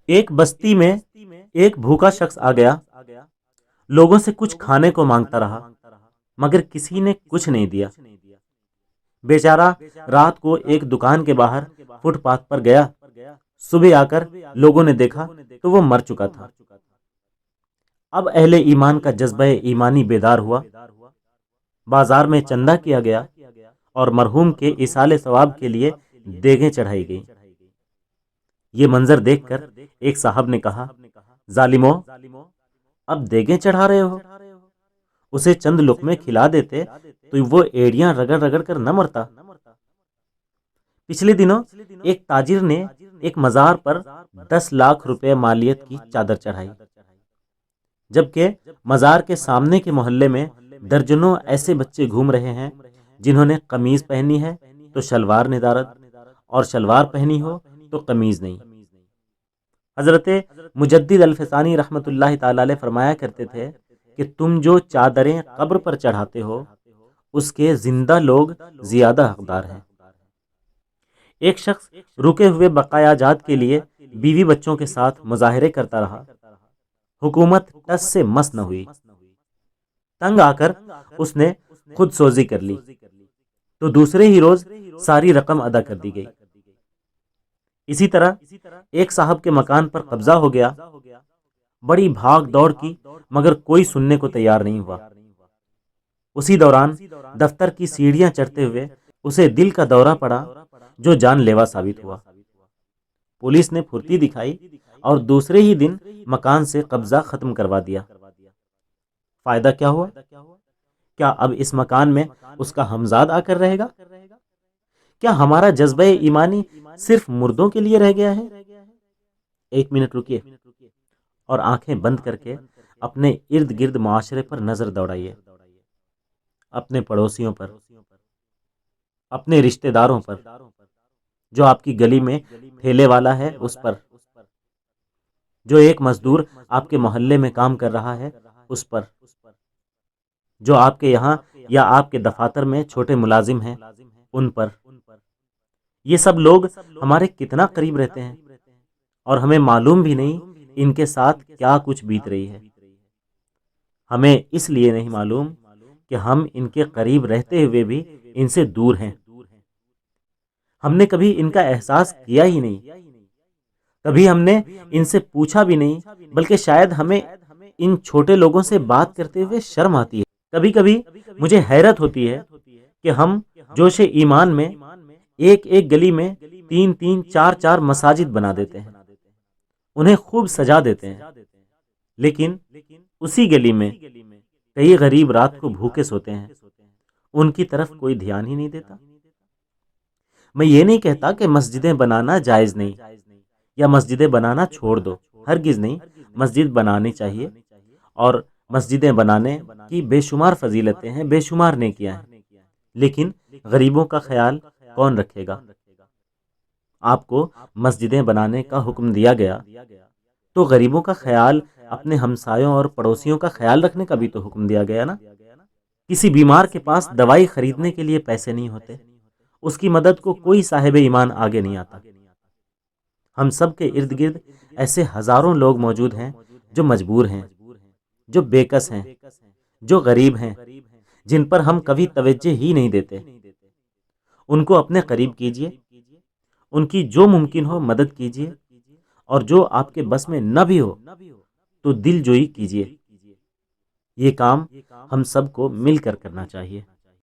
ایک بستی میں ایک بھوکا شخص آ گیا، لوگوں سے کچھ کھانے کو مانگتا رہا مگر کسی نے کچھ نہیں دیا۔ بیچارہ رات کو ایک دکان کے باہر فٹ پاتھ پر گیا۔ صبح آ کر لوگوں نے دیکھا تو وہ مر چکا تھا۔ اب اہل ایمان کا جذبہ ایمانی بیدار ہوا، بازار میں چندہ کیا گیا اور مرحوم کے ایصال ثواب کے لیے دیگیں چڑھائی گئیں۔ یہ منظر دیکھ کر ایک صاحب نے کہا، ظالمو، اب دیگیں چڑھا رہے ہو؟ اسے چند لقمے کھلا دیتے تو وہ ایڑیاں رگڑ رگڑ کر نہ مرتا۔ پچھلے دنوں ایک تاجر نے ایک مزار پر 10 لاکھ روپے مالیت کی چادر چڑھائی، جبکہ مزار کے سامنے کے محلے میں درجنوں ایسے بچے گھوم رہے ہیں جنہوں نے قمیض پہنی ہے تو شلوار ندارت، اور شلوار پہنی ہو تو قمیض نہیں۔ حضرت مجدد الفسانی رحمۃ اللہ تعالی علیہ فرمایا کرتے تھے کہ تم جو چادریں قبر پر چڑھاتے ہو اس کے زندہ لوگ زیادہ حقدار ہیں۔ ایک شخص رکے ہوئے بقایا جات کے لیے بیوی بچوں کے ساتھ مظاہرے کرتا رہا، حکومت ٹس سے مس نہ ہوئی۔ تنگ آ کر اس نے خود سوزی کر لی تو دوسرے ہی روز ساری رقم ادا کر دی گئی۔ اسی طرح ایک صاحب کے مکان پر قبضہ ہو گیا، بڑی بھاگ دوڑ کی مگر کوئی سننے کو تیار نہیں ہوا۔ اسی دوران دفتر کی سیڑھیاں چڑھتے ہوئے اسے دل کا دورہ پڑا جو جان لیوا ثابت ہوا۔ پولیس نے پھرتی دکھائی اور دوسرے ہی دن مکان سے قبضہ ختم کروا دیا۔ فائدہ کیا ہوا؟ کیا اب اس مکان میں اس کا ہمزاد آ کر رہے گا؟ کیا ہمارا جذبہ ایمانی صرف مردوں کے لیے رہ گیا ہے؟ 1 منٹ رکیے اور آنکھیں بند کر کے اپنے ارد گرد معاشرے پر نظر دوڑائیے، اپنے پڑوسیوں پر، اپنے رشتہ داروں پر، جو آپ کی گلی میں ٹھیلے والا ہے اس پر، جو ایک مزدور آپ کے محلے میں کام کر رہا ہے اس پر، جو آپ کے یہاں یا آپ کے دفاتر میں چھوٹے ملازم ہیں ان پر۔ یہ سب لوگ ہمارے کتنا قریب رہتے ہیں اور ہمیں معلوم بھی نہیں ان کے ساتھ کیا کچھ بیت رہی ہے۔ ہمیں اس لیے نہیں معلوم کہ ہم ان کے قریب رہتے ہوئے بھی ان سے دور ہیں۔ ہم نے کبھی ان کا احساس کیا ہی نہیں، کبھی ہم نے ان سے پوچھا بھی نہیں، بلکہ شاید ہمیں ان چھوٹے لوگوں سے بات کرتے ہوئے شرم آتی ہے۔ کبھی کبھی مجھے حیرت ہوتی ہے کہ ہم جوش ایمان میں ایک ایک گلی میں 3 3 4 4 مساجد بنا دیتے ہیں، انہیں خوب سجا دیتے ہیں، لیکن اسی گلی میں کئی غریب رات کو بھوکے سوتے ہیں، ان کی طرف کوئی دھیان ہی نہیں دیتا۔ میں یہ نہیں کہتا کہ مسجدیں بنانا جائز نہیں یا مسجدیں بنانا چھوڑ دو، ہرگز نہیں، مسجد بنانی چاہیے، اور مسجدیں بنانے کی بے شمار فضیلتیں ہیں، بے شمار نیکیاں ہیں، لیکن غریبوں کا خیال کون رکھے گا؟ آپ کو مسجدیں بنانے کا حکم دیا گیا تو غریبوں کا خیال، اپنے ہمسایوں اور پڑوسیوں کا خیال رکھنے کا بھی تو حکم دیا گیا نا۔ کسی بیمار کے پاس دوائی خریدنے کے لیے پیسے نہیں ہوتے، اس کی مدد کو کوئی صاحب ایمان آگے نہیں آتا۔ ہم سب کے ارد گرد ایسے ہزاروں لوگ موجود ہیں جو مجبور ہیں، جو بے کس ہیں، جو غریب ہیں، جن پر ہم کبھی توجہ ہی نہیں دیتے۔ ان کو اپنے قریب کیجیے، ان کی جو ممکن ہو مدد کیجیے، اور جو آپ کے بس میں نہ بھی ہو تو دل جوئی کیجیے۔ یہ کام ہم سب کو مل کر کرنا چاہیے۔